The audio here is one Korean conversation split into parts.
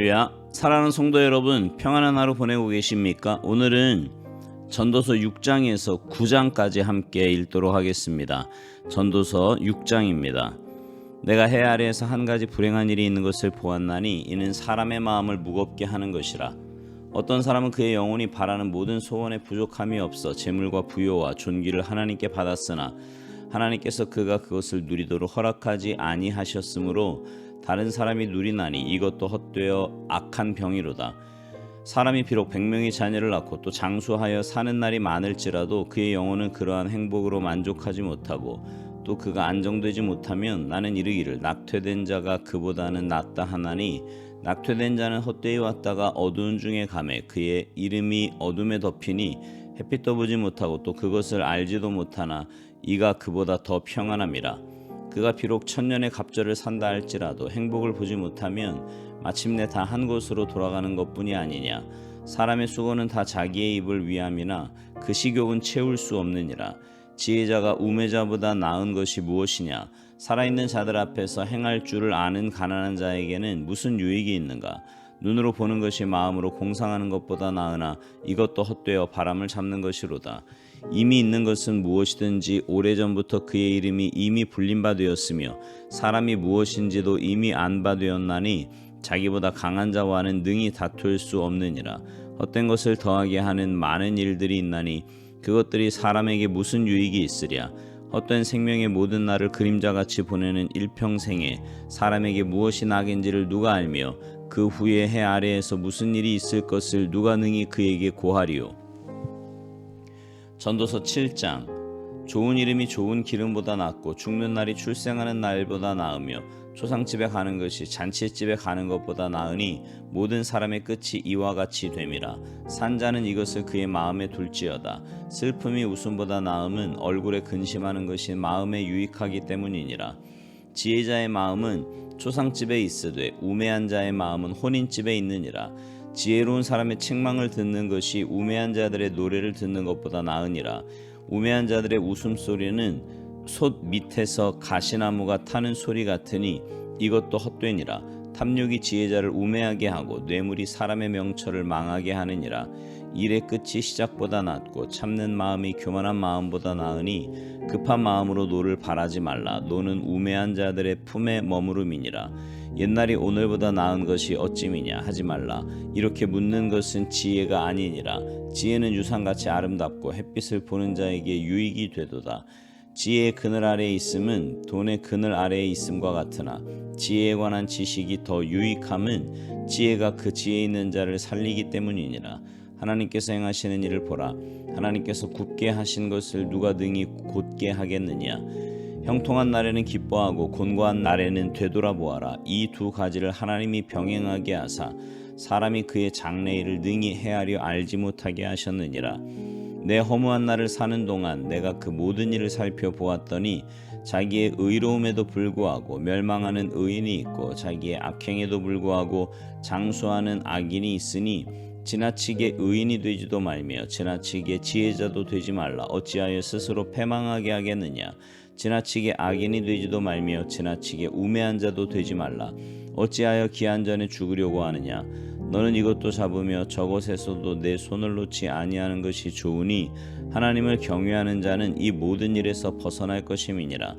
할렐루야. 사랑하는 성도 여러분, 평안한 하루 보내고 계십니까? 오늘은 전도서 6장에서 9장까지 함께 읽도록 하겠습니다. 전도서 6장입니다. 내가 해 아래에서 한 가지 불행한 일이 있는 것을 보았나니 이는 사람의 마음을 무겁게 하는 것이라. 어떤 사람은 그의 영혼이 바라는 모든 소원에 부족함이 없어 재물과 부요와 존귀를 하나님께 받았으나 하나님께서 그가 그것을 누리도록 허락하지 아니하셨으므로 다른 사람이 누리나니 이것도 헛되어 악한 병이로다. 사람이 비록 100명의 자녀를 낳고 또 장수하여 사는 날이 많을지라도 그의 영혼은 그러한 행복으로 만족하지 못하고 또 그가 안정되지 못하면 나는 이르기를 낙퇴된 자가 그보다는 낫다 하나니 낙퇴된 자는 헛되이 왔다가 어두운 중에 가매 그의 이름이 어둠에 덮이니 햇빛도 보지 못하고 또 그것을 알지도 못하나 이가 그보다 더 평안함이라. 그가 비록 천년의 갑절을 산다 할지라도 행복을 보지 못하면 마침내 다 한 곳으로 돌아가는 것뿐이 아니냐. 사람의 수고는 다 자기의 입을 위함이나 그 식욕은 채울 수 없느니라. 지혜자가 우매자보다 나은 것이 무엇이냐. 살아있는 자들 앞에서 행할 줄을 아는 가난한 자에게는 무슨 유익이 있는가. 눈으로 보는 것이 마음으로 공상하는 것보다 나으나 이것도 헛되어 바람을 잡는 것이로다. 이미 있는 것은 무엇이든지 오래전부터 그의 이름이 이미 불린 바 되었으며 사람이 무엇인지도 이미 안 바 되었나니 자기보다 강한 자와는 능히 다툴 수 없느니라. 헛된 것을 더하게 하는 많은 일들이 있나니 그것들이 사람에게 무슨 유익이 있으랴. 헛된 생명의 모든 날을 그림자같이 보내는 일평생에 사람에게 무엇이 낙인지를 누가 알며 그 후에 해 아래에서 무슨 일이 있을 것을 누가 능히 그에게 고하리요. 전도서 7장. 좋은 이름이 좋은 기름보다 낫고 죽는 날이 출생하는 날보다 나으며 초상집에 가는 것이 잔치집에 가는 것보다 나으니 모든 사람의 끝이 이와 같이 됨이라. 산자는 이것을 그의 마음에 둘지어다. 슬픔이 웃음보다 나음은 얼굴에 근심하는 것이 마음에 유익하기 때문이니라. 지혜자의 마음은 초상집에 있으되 우매한 자의 마음은 혼인집에 있느니라. 지혜로운 사람의 책망을 듣는 것이 우매한 자들의 노래를 듣는 것보다 나으니라. 우매한 자들의 웃음소리는 솥 밑에서 가시나무가 타는 소리 같으니 이것도 헛되니라. 탐욕이 지혜자를 우매하게 하고 뇌물이 사람의 명철을 망하게 하느니라. 일의 끝이 시작보다 낫고 참는 마음이 교만한 마음보다 나으니 급한 마음으로 노를 바라지 말라. 노는 우매한 자들의 품에 머무름이니라. 옛날이 오늘보다 나은 것이 어찌미냐 하지 말라. 이렇게 묻는 것은 지혜가 아니니라. 지혜는 유산같이 아름답고 햇빛을 보는 자에게 유익이 되도다. 지혜의 그늘 아래에 있음은 돈의 그늘 아래에 있음과 같으나 지혜에 관한 지식이 더 유익함은 지혜가 그 지혜 있는 자를 살리기 때문이니라. 하나님께서 행하시는 일을 보라. 하나님께서 굳게 하신 것을 누가 능히 곧게 하겠느냐. 형통한 날에는 기뻐하고 곤고한 날에는 되돌아보아라. 이 두 가지를 하나님이 병행하게 하사 사람이 그의 장래일을 능히 헤아려 알지 못하게 하셨느니라. 내 허무한 날을 사는 동안 내가 그 모든 일을 살펴보았더니 자기의 의로움에도 불구하고 멸망하는 의인이 있고 자기의 악행에도 불구하고 장수하는 악인이 있으니 지나치게 의인이 되지도 말며 지나치게 지혜자도 되지 말라. 어찌하여 스스로 패망하게 하겠느냐. 지나치게 악인이 되지도 말며 지나치게 우매한 자도 되지 말라. 어찌하여 기한 전에 죽으려고 하느냐. 너는 이것도 잡으며 저것에서도 내 손을 놓지 아니하는 것이 좋으니 하나님을 경외하는 자는 이 모든 일에서 벗어날 것임이니라.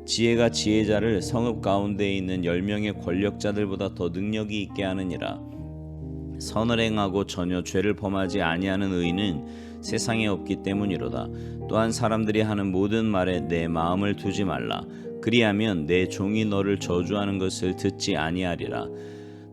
지혜가 지혜자를 성읍 가운데에 있는 10명의 권력자들보다 더 능력이 있게 하느니라. 선을 행하고 전혀 죄를 범하지 아니하는 의인은 세상에 없기 때문이로다. 또한 사람들이 하는 모든 말에 내 마음을 두지 말라. 그리하면 내 종이 너를 저주하는 것을 듣지 아니하리라.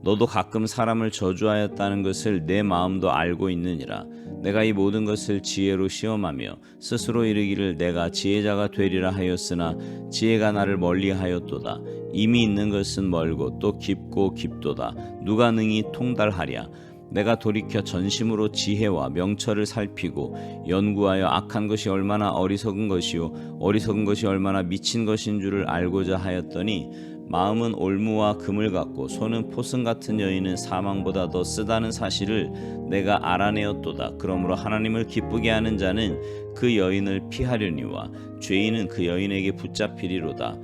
너도 가끔 사람을 저주하였다는 것을 내 마음도 알고 있느니라. 내가 이 모든 것을 지혜로 시험하며 스스로 이르기를 내가 지혜자가 되리라 하였으나 지혜가 나를 멀리하였도다. 이미 있는 것은 멀고 또 깊고 깊도다. 누가 능히 통달하랴. 내가 돌이켜 전심으로 지혜와 명철을 살피고 연구하여 악한 것이 얼마나 어리석은 것이요 어리석은 것이 얼마나 미친 것인 줄을 알고자 하였더니 마음은 올무와 금을 같고 손은 포승 같은 여인은 사망보다 더 쓰다는 사실을 내가 알아내었도다. 그러므로 하나님을 기쁘게 하는 자는 그 여인을 피하려니와 죄인은 그 여인에게 붙잡히리로다.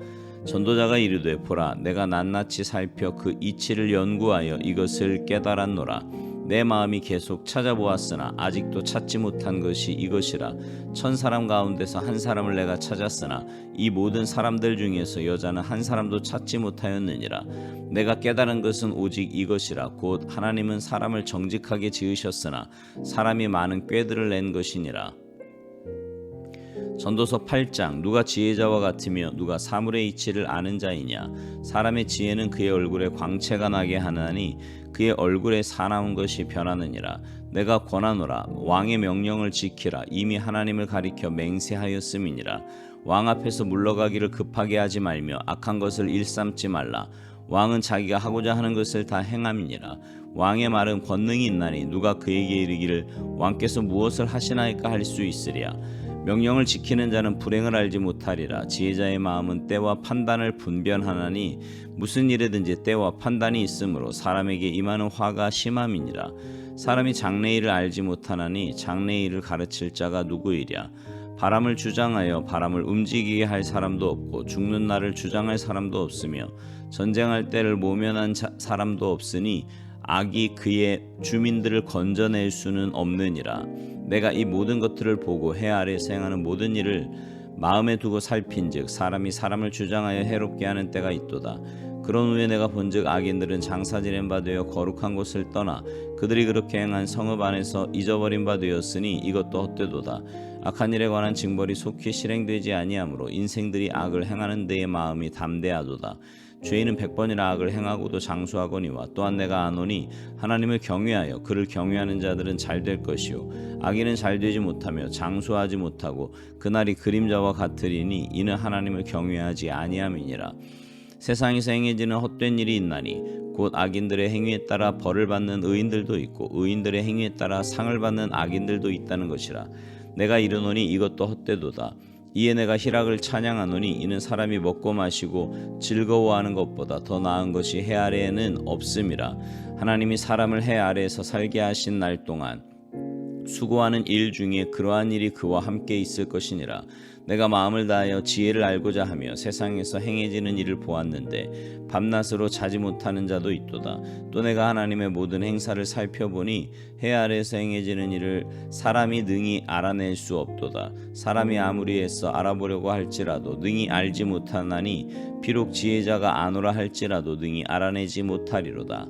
전도자가 이르되 보라 내가 낱낱이 살펴 그 이치를 연구하여 이것을 깨달았노라. 내 마음이 계속 찾아보았으나 아직도 찾지 못한 것이 이것이라. 1000사람 가운데서 한 사람을 내가 찾았으나 이 모든 사람들 중에서 여자는 한 사람도 찾지 못하였느니라. 내가 깨달은 것은 오직 이것이라. 곧 하나님은 사람을 정직하게 지으셨으나 사람이 많은 꾀들을 낸 것이니라. 전도서 8장. 누가 지혜자와 같으며 누가 사물의 이치를 아는 자이냐. 사람의 지혜는 그의 얼굴에 광채가 나게 하나니 그의 얼굴에 사나운 것이 변하느니라. 내가 권하노라. 왕의 명령을 지키라. 이미 하나님을 가리켜 맹세하였음이니라. 왕 앞에서 물러가기를 급하게 하지 말며 악한 것을 일삼지 말라. 왕은 자기가 하고자 하는 것을 다 행함이니라. 왕의 말은 권능이 있나니 누가 그에게 이르기를 왕께서 무엇을 하시나이까 할 수 있으랴. 명령을 지키는 자는 불행을 알지 못하리라. 지혜자의 마음은 때와 판단을 분별하나니 무슨 일에든지 때와 판단이 있으므로 사람에게 임하는 화가 심함이니라. 사람이 장래일을 알지 못하나니 장래일을 가르칠 자가 누구이랴. 바람을 주장하여 바람을 움직이게 할 사람도 없고 죽는 날을 주장할 사람도 없으며 전쟁할 때를 모면한 사람도 없으니 악이 그의 주민들을 건져낼 수는 없느니라. 내가 이 모든 것들을 보고 해 아래에서 행하는 모든 일을 마음에 두고 살핀즉 사람이 사람을 주장하여 해롭게 하는 때가 있도다. 그런 후에 내가 본즉 악인들은 장사 지낸 바 되어 거룩한 곳을 떠나 그들이 그렇게 행한 성읍 안에서 잊어버린 바 되었으니 이것도 헛되도다. 악한 일에 관한 징벌이 속히 실행되지 아니하므로 인생들이 악을 행하는 데에 마음이 담대하도다. 죄인은 100번이나 악을 행하고도 장수하거니와 또한 내가 아노니 하나님을 경외하여 그를 경외하는 자들은 잘될 것이요 악인은 잘되지 못하며 장수하지 못하고 그날이 그림자와 같으리니 이는 하나님을 경외하지 아니함이니라. 세상에서 행해지는 헛된 일이 있나니 곧 악인들의 행위에 따라 벌을 받는 의인들도 있고 의인들의 행위에 따라 상을 받는 악인들도 있다는 것이라. 내가 이르노니 이것도 헛되도다. 이에 내가 희락을 찬양하노니 이는 사람이 먹고 마시고 즐거워하는 것보다 더 나은 것이 해 아래에는 없음이라. 하나님이 사람을 해 아래에서 살게 하신 날 동안 수고하는 일 중에 그러한 일이 그와 함께 있을 것이니라. 내가 마음을 다하여 지혜를 알고자 하며 세상에서 행해지는 일을 보았는데 밤낮으로 자지 못하는 자도 있도다. 또 내가 하나님의 모든 행사를 살펴보니 해 아래에서 행해지는 일을 사람이 능히 알아낼 수 없도다. 사람이 아무리 애써 알아보려고 할지라도 능히 알지 못하나니 비록 지혜자가 아노라 할지라도 능히 알아내지 못하리로다.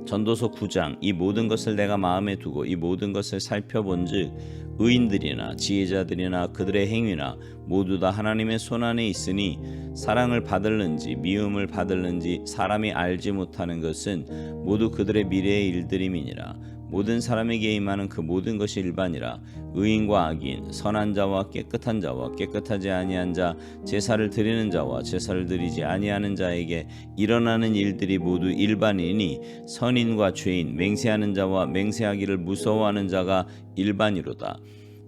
전도서 9장. 이 모든 것을 내가 마음에 두고 이 모든 것을 살펴본즉 의인들이나 지혜자들이나 그들의 행위나 모두 다 하나님의 손안에 있으니 사랑을 받을는지 미움을 받을는지 사람이 알지 못하는 것은 모두 그들의 미래의 일들임이니라. 모든 사람에게 임하는 그 모든 것이 일반이라. 의인과 악인, 선한 자와 깨끗한 자와 깨끗하지 아니한 자, 제사를 드리는 자와 제사를 드리지 아니하는 자에게 일어나는 일들이 모두 일반이니 선인과 죄인, 맹세하는 자와 맹세하기를 무서워하는 자가 일반이로다.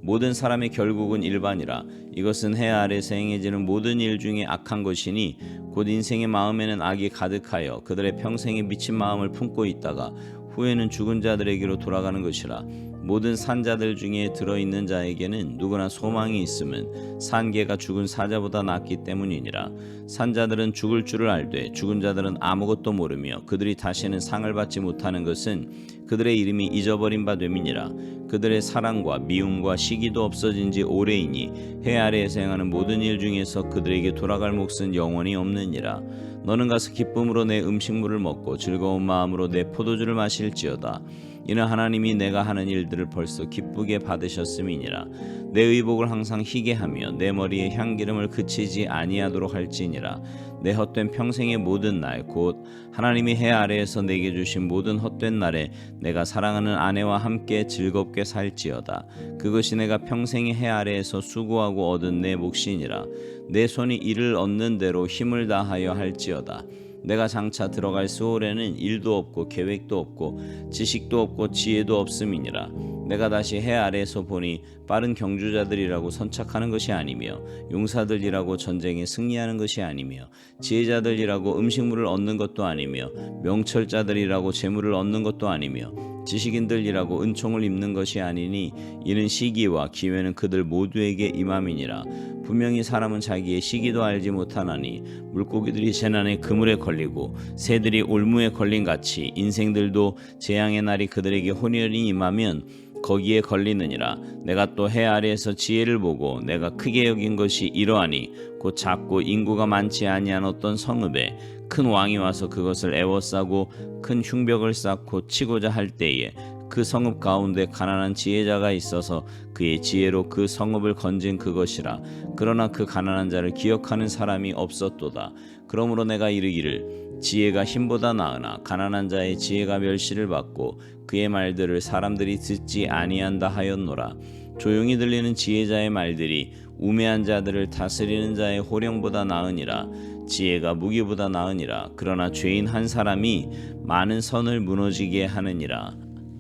모든 사람의 결국은 일반이라. 이것은 해 아래에서 행해지는 모든 일 중에 악한 것이니 곧 인생의 마음에는 악이 가득하여 그들의 평생에 미친 마음을 품고 있다가 후에는 죽은 자들에게로 돌아가는 것이라. 모든 산자들 중에 들어있는 자에게는 누구나 소망이 있음은 산개가 죽은 사자보다 낫기 때문이니라. 산자들은 죽을 줄을 알되 죽은 자들은 아무것도 모르며 그들이 다시는 상을 받지 못하는 것은 그들의 이름이 잊어버린 바 됨이니라. 그들의 사랑과 미움과 시기도 없어진 지 오래이니 해 아래에서 행하는 모든 일 중에서 그들에게 돌아갈 몫은 영원히 없느니라. 너는 가서 기쁨으로 내 음식물을 먹고 즐거운 마음으로 내 포도주를 마실지어다. 이는 하나님이 내가 하는 일들을 벌써 기쁘게 받으셨음이니라. 내 의복을 항상 희게 하며 내 머리에 향기름을 그치지 아니하도록 할지니라. 내 헛된 평생의 모든 날 곧 하나님이 해 아래에서 내게 주신 모든 헛된 날에 내가 사랑하는 아내와 함께 즐겁게 살지어다. 그것이 내가 평생의 해 아래에서 수고하고 얻은 내 몫이니라. 내 손이 이를 얻는 대로 힘을 다하여 할지어다. 내가 장차 들어갈 수월에는 일도 없고 계획도 없고 지식도 없고 지혜도 없음이니라. 내가 다시 해 아래에서 보니 빠른 경주자들이라고 선착하는 것이 아니며 용사들이라고 전쟁에 승리하는 것이 아니며 지혜자들이라고 음식물을 얻는 것도 아니며 명철자들이라고 재물을 얻는 것도 아니며 지식인들이라고 은총을 입는 것이 아니니 이는 시기와 기회는 그들 모두에게 임함이니라. 분명히 사람은 자기의 시기도 알지 못하나니 물고기들이 재난의 그물에 걸리고 새들이 올무에 걸린 같이 인생들도 재앙의 날이 그들에게 혼연히 임하면 거기에 걸리느니라. 내가 또 해 아래에서 지혜를 보고 내가 크게 여긴 것이 이러하니 곧 작고 인구가 많지 아니한 어떤 성읍에 큰 왕이 와서 그것을 애워싸고 큰 흉벽을 쌓고 치고자 할 때에 그 성읍 가운데 가난한 지혜자가 있어서 그의 지혜로 그 성읍을 건진 그것이라. 그러나 그 가난한 자를 기억하는 사람이 없었도다. 그러므로 내가 이르기를 지혜가 힘보다 나으나 가난한 자의 지혜가 멸시를 받고 그의 말들을 사람들이 듣지 아니한다 하였노라. 조용히 들리는 지혜자의 말들이 우매한 자들을 다스리는 자의 호령보다 나으니라. 지혜가 무기보다 나으니라. 그러나 죄인 한 사람이 많은 선을 무너지게 하느니라.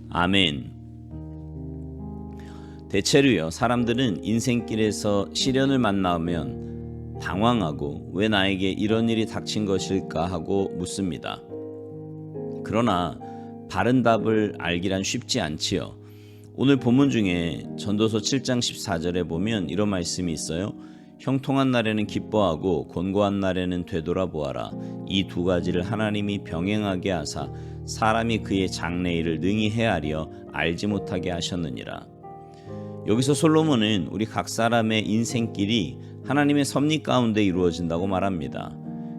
아멘. 대체로요, 사람들은 인생길에서 시련을 만나면 당황하고 왜 나에게 이런 일이 닥친 것일까 하고 묻습니다. 그러나 바른 답을 알기란 쉽지 않지요. 오늘 본문 중에 전도서 7장 14절에 보면 이런 말씀이 있어요. 형통한 날에는 기뻐하고 곤고한 날에는 되돌아보아라. 이 두 가지를 하나님이 병행하게 하사 사람이 그의 장래일을 능히 헤아려 알지 못하게 하셨느니라. 여기서 솔로몬은 우리 각 사람의 인생길이 하나님의 섭리 가운데 이루어진다고 말합니다.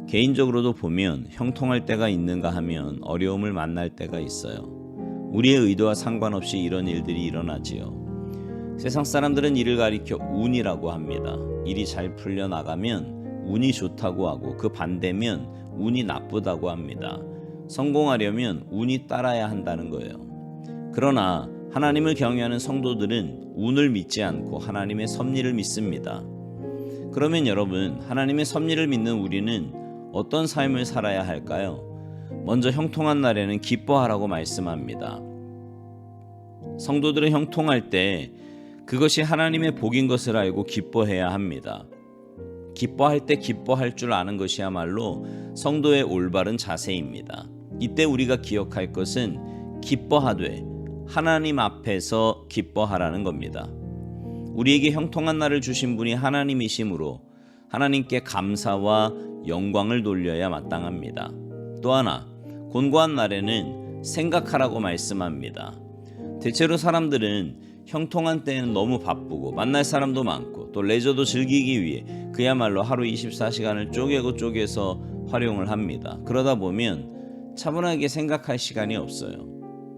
개인적으로도 보면 형통할 때가 있는가 하면 어려움을 만날 때가 있어요. 우리의 의도와 상관없이 이런 일들이 일어나지요. 세상 사람들은 이를 가리켜 운이라고 합니다. 일이 잘 풀려나가면 운이 좋다고 하고 그 반대면 운이 나쁘다고 합니다. 성공하려면 운이 따라야 한다는 거예요. 그러나 하나님을 경외하는 성도들은 운을 믿지 않고 하나님의 섭리를 믿습니다. 그러면 여러분, 하나님의 섭리를 믿는 우리는 어떤 삶을 살아야 할까요? 먼저 형통한 날에는 기뻐하라고 말씀합니다. 성도들은 형통할 때 그것이 하나님의 복인 것을 알고 기뻐해야 합니다. 기뻐할 때 기뻐할 줄 아는 것이야말로 성도의 올바른 자세입니다. 이때 우리가 기억할 것은 기뻐하되 하나님 앞에서 기뻐하라는 겁니다. 우리에게 형통한 날을 주신 분이 하나님이시므로 하나님께 감사와 영광을 돌려야 마땅합니다. 또 하나, 곤고한 날에는 생각하라고 말씀합니다. 대체로 사람들은 형통한 때에는 너무 바쁘고 만날 사람도 많고 또 레저도 즐기기 위해 그야말로 하루 24시간을 쪼개서 활용을 합니다. 그러다 보면 차분하게 생각할 시간이 없어요.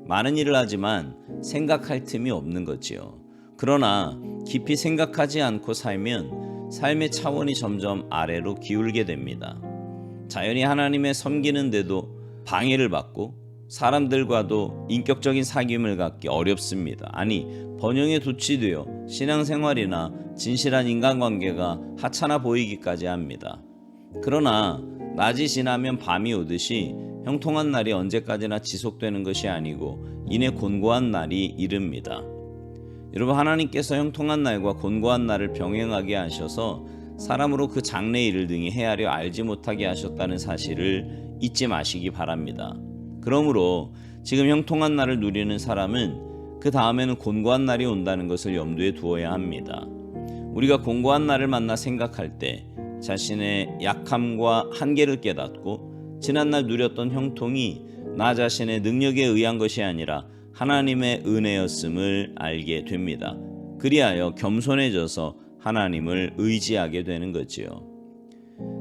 많은 일을 하지만 생각할 틈이 없는 거지요. 그러나 깊이 생각하지 않고 살면 삶의 차원이 점점 아래로 기울게 됩니다. 자연히 하나님의 섬기는데도 방해를 받고 사람들과도 인격적인 사귐을 갖기 어렵습니다. 아니, 번영에 도취되어 신앙생활이나 진실한 인간관계가 하찮아 보이기까지 합니다. 그러나 낮이 지나면 밤이 오듯이 형통한 날이 언제까지나 지속되는 것이 아니고 이내 곤고한 날이 이릅니다. 여러분, 하나님께서 형통한 날과 곤고한 날을 병행하게 하셔서 사람으로 그 장래일을 능히 헤아려 알지 못하게 하셨다는 사실을 잊지 마시기 바랍니다. 그러므로 지금 형통한 날을 누리는 사람은 그 다음에는 곤고한 날이 온다는 것을 염두에 두어야 합니다. 우리가 곤고한 날을 만나 생각할 때 자신의 약함과 한계를 깨닫고 지난날 누렸던 형통이 나 자신의 능력에 의한 것이 아니라 하나님의 은혜였음을 알게 됩니다. 그리하여 겸손해져서 하나님을 의지하게 되는 거지요.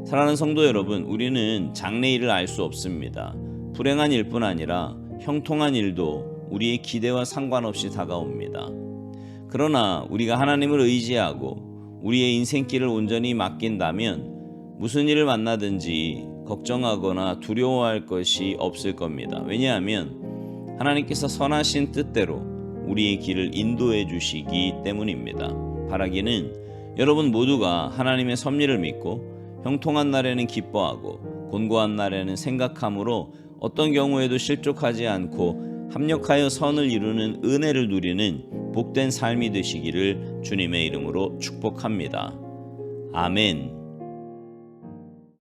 사랑하는 성도 여러분, 우리는 장래일을 알 수 없습니다. 불행한 일뿐 아니라 형통한 일도 우리의 기대와 상관없이 다가옵니다. 그러나 우리가 하나님을 의지하고 우리의 인생길을 온전히 맡긴다면 무슨 일을 만나든지 걱정하거나 두려워할 것이 없을 겁니다. 왜냐하면 하나님께서 선하신 뜻대로 우리의 길을 인도해 주시기 때문입니다. 바라기는 여러분 모두가 하나님의 섭리를 믿고 형통한 날에는 기뻐하고 곤고한 날에는 생각함으로 어떤 경우에도 실족하지 않고 합력하여 선을 이루는 은혜를 누리는 복된 삶이 되시기를 주님의 이름으로 축복합니다. 아멘.